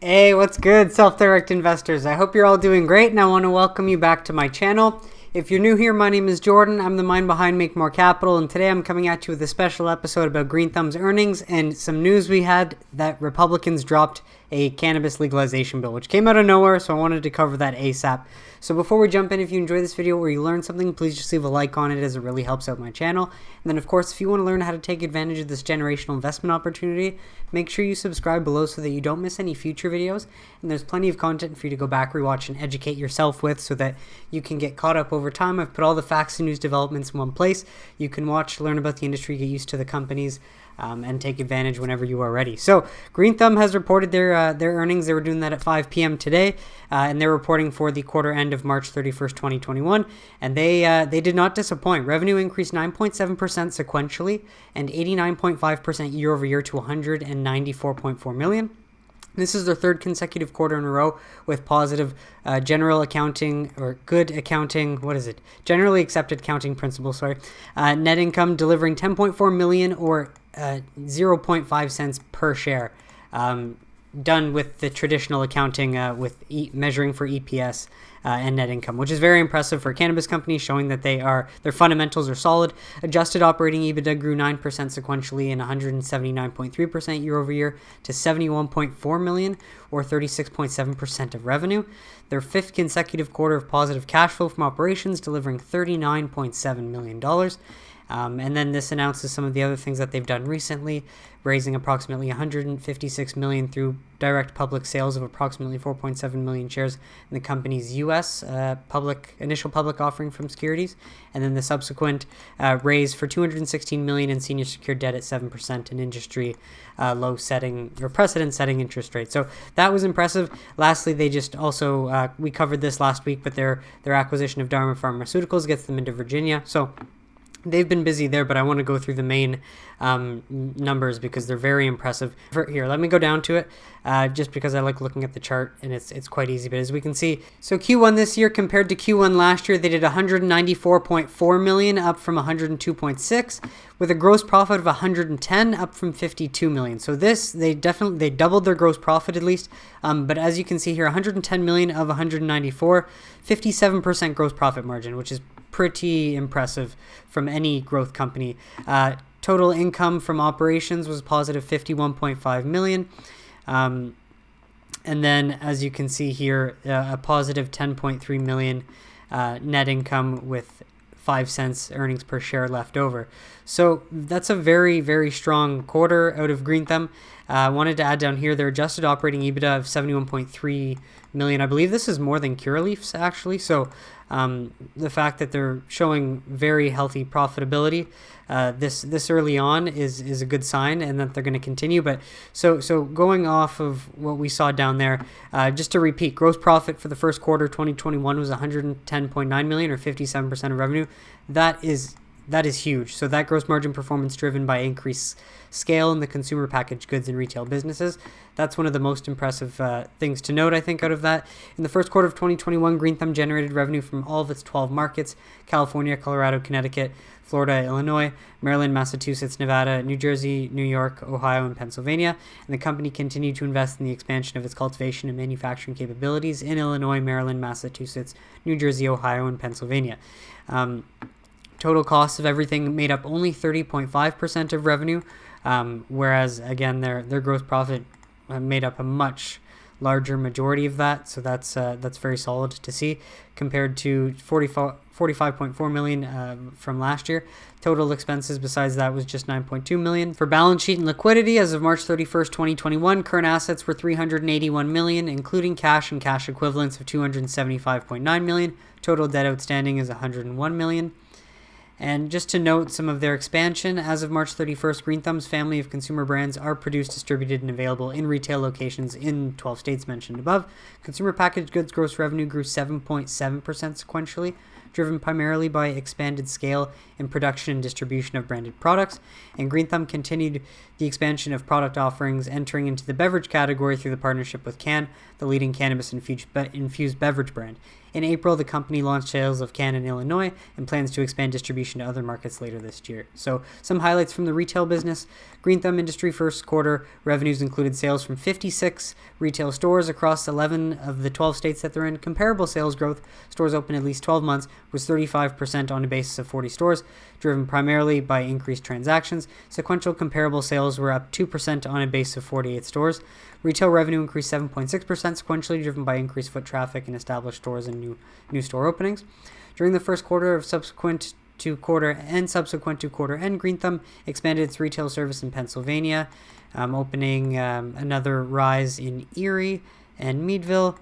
Hey, what's good, self-direct investors? I hope you're all doing great, and I want to welcome you back to my channel. If you're new here, my name is Jordan. I'm the mind behind Make More Capital, and today I'm coming at you with a special episode about Green Thumb's earnings and some news we had that Republicans dropped a cannabis legalization bill, which came out of nowhere, so I wanted to cover that ASAP. So before we jump in, if you enjoy this video or you learn something, please just leave a like on it as it really helps out my channel. And then of course, if you want to learn how to take advantage of this generational investment opportunity, make sure you subscribe below so that you don't miss any future videos. And there's plenty of content for you to go back, rewatch, and educate yourself with so that you can get caught up over time. I've put all the facts and news developments in one place. You can watch, learn about the industry, get used to the companies, and take advantage whenever you are ready. So Green Thumb has reported their earnings. They were doing that at 5 p.m. today, and they're reporting for the quarter end of March 31st, 2021, and they did not disappoint. Revenue increased 9.7% sequentially and 89.5% year over year to 194.4 million. This is their third consecutive quarter in a row with positive general accounting or good accounting. What is it? Generally accepted accounting principles. Sorry. Net income delivering 10.4 million or 0.5 cents per share. Done with the traditional accounting with measuring for EPS and net income, which is very impressive for a cannabis company, showing that their fundamentals are solid. Adjusted operating EBITDA grew 9% sequentially and 179.3% year over year to 71.4 million or 36.7% of revenue. Their fifth consecutive quarter of positive cash flow from operations, delivering $39.7 million. And then this announces some of the other things that they've done recently, raising approximately 156 million through direct public sales of approximately 4.7 million shares in the company's U.S. Initial public offering from securities, and then the subsequent raise for 216 million in senior secured debt at 7%, an industry low setting or precedent setting interest rate. So that was impressive. Lastly, they just also we covered this last week, but their acquisition of Dharma Pharmaceuticals gets them into Virginia. So they've been busy there, but I want to go through the main numbers because they're very impressive. Here, let me go down to it just because I like looking at the chart and it's quite easy. But as we can see, so Q1 this year compared to Q1 last year, they did 194.4 million, up from 102.6, with a gross profit of 110, up from 52 million. So this, they doubled their gross profit at least. But as you can see here, 110 million of 194, 57% gross profit margin, which is pretty impressive from any growth company. Total income from operations was positive 51.5 million. And then as you can see here, a positive 10.3 million net income with 5 cents earnings per share left over. So that's a very, very strong quarter out of Green Thumb. I wanted to add down here their adjusted operating EBITDA of 71.3 million. I believe this is more than Curaleaf's actually. So the fact that they're showing very healthy profitability this early on is a good sign, and that they're going to continue. But so going off of what we saw down there, just to repeat, gross profit for the first quarter 2021 was 110.9 million or 57% of revenue. That is huge. So that gross margin performance driven by increased scale in the consumer packaged goods and retail businesses. That's one of the most impressive things to note, I think, out of that. In the first quarter of 2021, Green Thumb generated revenue from all of its 12 markets: California, Colorado, Connecticut, Florida, Illinois, Maryland, Massachusetts, Nevada, New Jersey, New York, Ohio, and Pennsylvania. And the company continued to invest in the expansion of its cultivation and manufacturing capabilities in Illinois, Maryland, Massachusetts, New Jersey, Ohio, and Pennsylvania. Total costs of everything made up only 30.5% of revenue, whereas again their gross profit made up a much larger majority of that. So that's very solid to see compared to 45.4 million from last year. Total expenses besides that was just 9.2 million. For balance sheet and liquidity, as of March 31st, 2021, current assets were 381 million, including cash and cash equivalents of 275.9 million. Total debt outstanding is 101 million. And just to note some of their expansion, as of March 31st, Green Thumb's family of consumer brands are produced, distributed, and available in retail locations in 12 states mentioned above. Consumer packaged goods gross revenue grew 7.7% sequentially driven primarily by expanded scale in production and distribution of branded products. And Green Thumb continued the expansion of product offerings, entering into the beverage category through the partnership with Can, the leading cannabis-infused beverage brand. In April, the company launched sales of Can in Illinois and plans to expand distribution to other markets later this year. So some highlights from the retail business. Green Thumb Industry first quarter revenues included sales from 56 retail stores across 11 of the 12 states that they're in. Comparable sales growth, stores open at least 12 months, was 35% on a basis of 40 stores, driven primarily by increased transactions. Sequential comparable sales were up 2% on a base of 48 stores. Retail revenue increased 7.6% sequentially, driven by increased foot traffic in established stores and new store openings. During the first quarter of subsequent to quarter end, Green Thumb expanded its retail service in Pennsylvania, opening another rise in Erie and Meadville.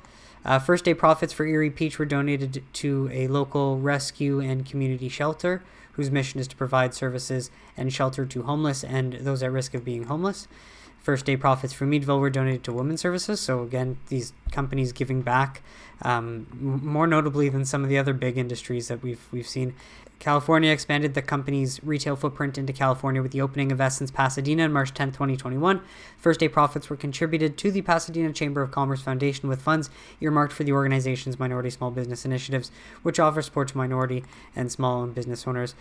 First day profits for Erie Peach were donated to a local rescue and community shelter whose mission is to provide services and shelter to homeless and those at risk of being homeless. First day profits for Meadville were donated to women's services. So again, these companies giving back more notably than some of the other big industries that we've seen. California expanded the company's retail footprint into California with the opening of Essence Pasadena on March 10, 2021. First day profits were contributed to the Pasadena Chamber of Commerce Foundation with funds earmarked for the organization's minority small business initiatives, which offer support to minority and small business owners.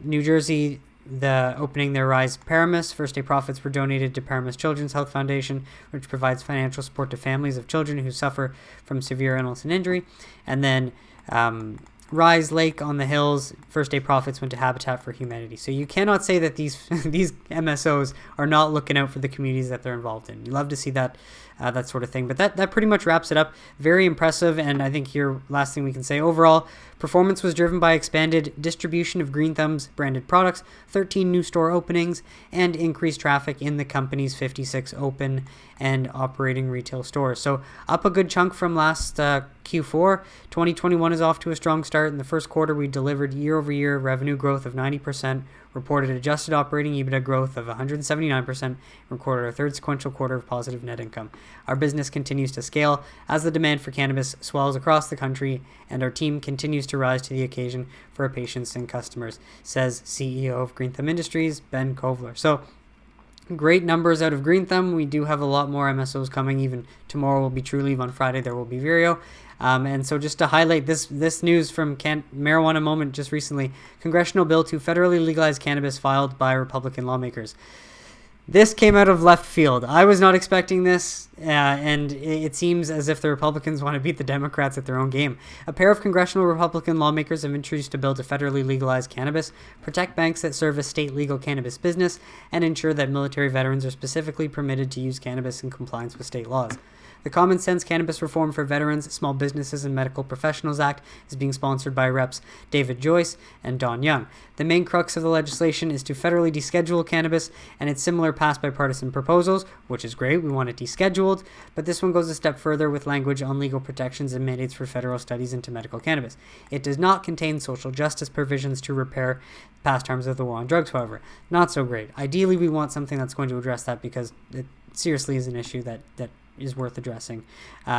New Jersey, the opening their Rise Paramus. First day profits were donated to Paramus Children's Health Foundation, which provides financial support to families of children who suffer from severe illness and injury. And then Rise Lake on the Hills, first day profits went to Habitat for Humanity. So you cannot say that these MSOs are not looking out for the communities that they're involved in. You love to see that sort of thing. But that pretty much wraps it up. Very impressive. And I think here, last thing we can say, overall, performance was driven by expanded distribution of Green Thumb's branded products, 13 new store openings, and increased traffic in the company's 56 open and operating retail stores. So up a good chunk from last Q4. 2021 is off to a strong start. In the first quarter, we delivered year-over-year revenue growth of 90%, reported adjusted operating EBITDA growth of 179%, and recorded our third sequential quarter of positive net income. Our business continues to scale as the demand for cannabis swells across the country, and our team continues to rise to the occasion for our patients and customers, says CEO of Green Thumb Industries, Ben Kovler. So great numbers out of Green Thumb. We do have a lot more MSOs coming. Even tomorrow will be True Leave. On Friday there will be Vireo. And so just to highlight this news from Marijuana Moment just recently, congressional bill to federally legalize cannabis filed by Republican lawmakers. This came out of left field. I was not expecting this, and it seems as if the Republicans want to beat the Democrats at their own game. A pair of congressional Republican lawmakers have introduced a bill to federally legalize cannabis, protect banks that serve a state legal cannabis business, and ensure that military veterans are specifically permitted to use cannabis in compliance with state laws. The Common Sense Cannabis Reform for Veterans, Small Businesses, and Medical Professionals Act is being sponsored by Reps David Joyce and Don Young. The main crux of the legislation is to federally deschedule cannabis, and it's similar past bipartisan proposals, which is great. We want it descheduled, but this one goes a step further with language on legal protections and mandates for federal studies into medical cannabis. It does not contain social justice provisions to repair past harms of the war on drugs, however. Not so great. Ideally, we want something that's going to address that because it seriously is an issue that is worth addressing.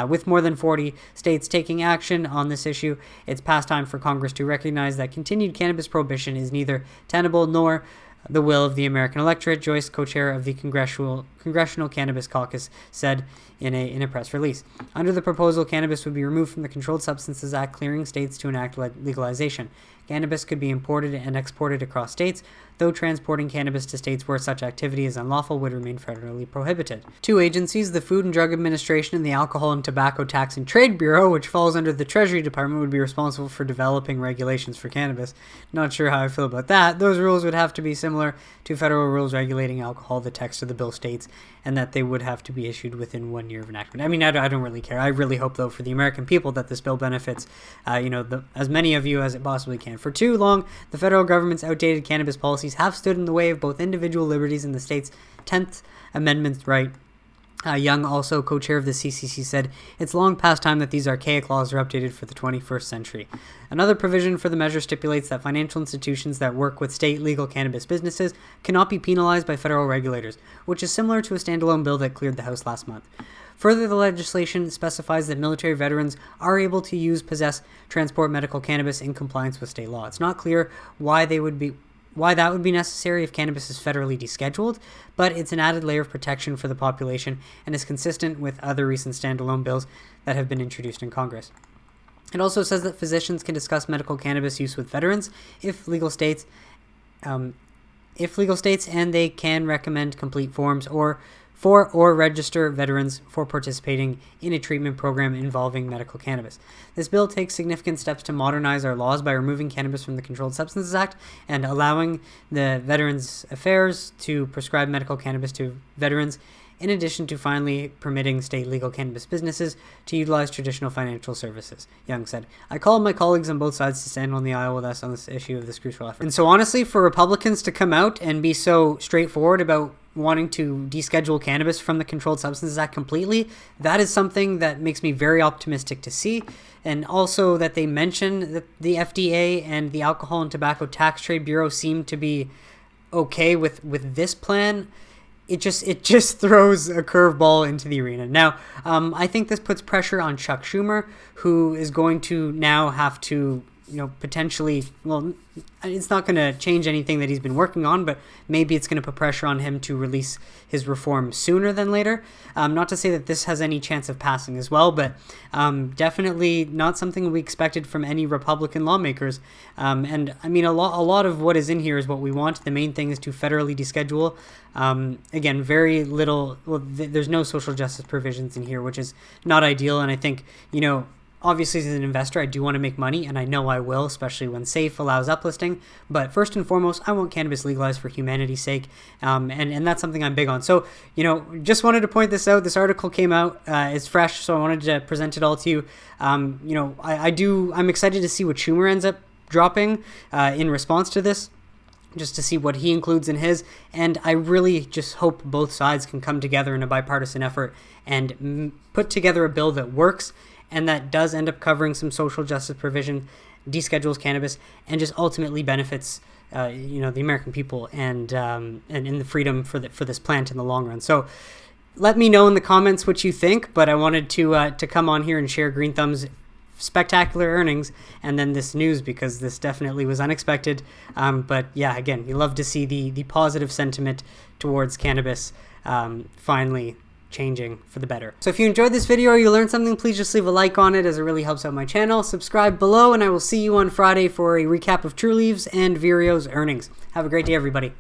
With more than 40 states taking action on this issue, it's past time for Congress to recognize that continued cannabis prohibition is neither tenable nor the will of the American electorate, Joyce, co-chair of the Congressional Cannabis Caucus, said in a press release. Under the proposal, cannabis would be removed from the Controlled Substances Act, clearing states to enact legalization. Cannabis could be imported and exported across states, though transporting cannabis to states where such activity is unlawful would remain federally prohibited. Two agencies, the Food and Drug Administration and the Alcohol and Tobacco Tax and Trade Bureau, which falls under the Treasury Department, would be responsible for developing regulations for cannabis. Not sure how I feel about that. Those rules would have to be similar to federal rules regulating alcohol, the text of the bill states, and that they would have to be issued within 1 year of enactment. I mean, I don't really care. I really hope, though, for the American people that this bill benefits, as many of you as it possibly can. For too long, the federal government's outdated cannabis policies have stood in the way of both individual liberties and the state's 10th Amendment right. Young, also co-chair of the CCC, said, "It's long past time that these archaic laws are updated for the 21st century." Another provision for the measure stipulates that financial institutions that work with state legal cannabis businesses cannot be penalized by federal regulators, which is similar to a standalone bill that cleared the House last month. Further, the legislation specifies that military veterans are able to use, possess, transport medical cannabis in compliance with state law. It's not clear why that would be necessary if cannabis is federally descheduled, but it's an added layer of protection for the population and is consistent with other recent standalone bills that have been introduced in Congress. It also says that physicians can discuss medical cannabis use with veterans if legal states and they can recommend complete forms or register veterans for participating in a treatment program involving medical cannabis. This bill takes significant steps to modernize our laws by removing cannabis from the Controlled Substances Act and allowing the Veterans Affairs to prescribe medical cannabis to veterans, in addition to finally permitting state legal cannabis businesses to utilize traditional financial services, Young said. I call on my colleagues on both sides to stand on the aisle with us on this issue of this crucial effort. And so honestly, for Republicans to come out and be so straightforward about wanting to deschedule cannabis from the Controlled Substances Act completely, that is something that makes me very optimistic to see. And also that they mention that the FDA and the Alcohol and Tobacco Tax Trade Bureau seem to be okay with this plan. It just throws a curveball into the arena. Now, I think this puts pressure on Chuck Schumer, who is going to now have to, potentially, well, it's not going to change anything that he's been working on, but maybe it's going to put pressure on him to release his reform sooner than later. Not to say that this has any chance of passing as well, but definitely not something we expected from any Republican lawmakers. And I mean, a lot of what is in here is what we want. The main thing is to federally deschedule. Again, very little, there's no social justice provisions in here, which is not ideal. And I think, obviously, as an investor, I do want to make money, and I know I will, especially when SAFE allows uplisting. But first and foremost, I want cannabis legalized for humanity's sake, and that's something I'm big on. So, just wanted to point this out. This article came out, it's fresh, so I wanted to present it all to you. I'm excited to see what Schumer ends up dropping in response to this, just to see what he includes in his. And I really just hope both sides can come together in a bipartisan effort and put together a bill that works and that does end up covering some social justice provision, deschedules cannabis, and just ultimately benefits, the American people and the freedom for this plant in the long run. So let me know in the comments what you think, but I wanted to come on here and share Green Thumb's spectacular earnings and then this news, because this definitely was unexpected. But yeah, again, you love to see the positive sentiment towards cannabis finally changing for the better. So if you enjoyed this video or you learned something, please just leave a like on it, as it really helps out my channel. Subscribe below, and I will see you on Friday for a recap of True Leaves and Vireo's earnings. Have a great day, everybody.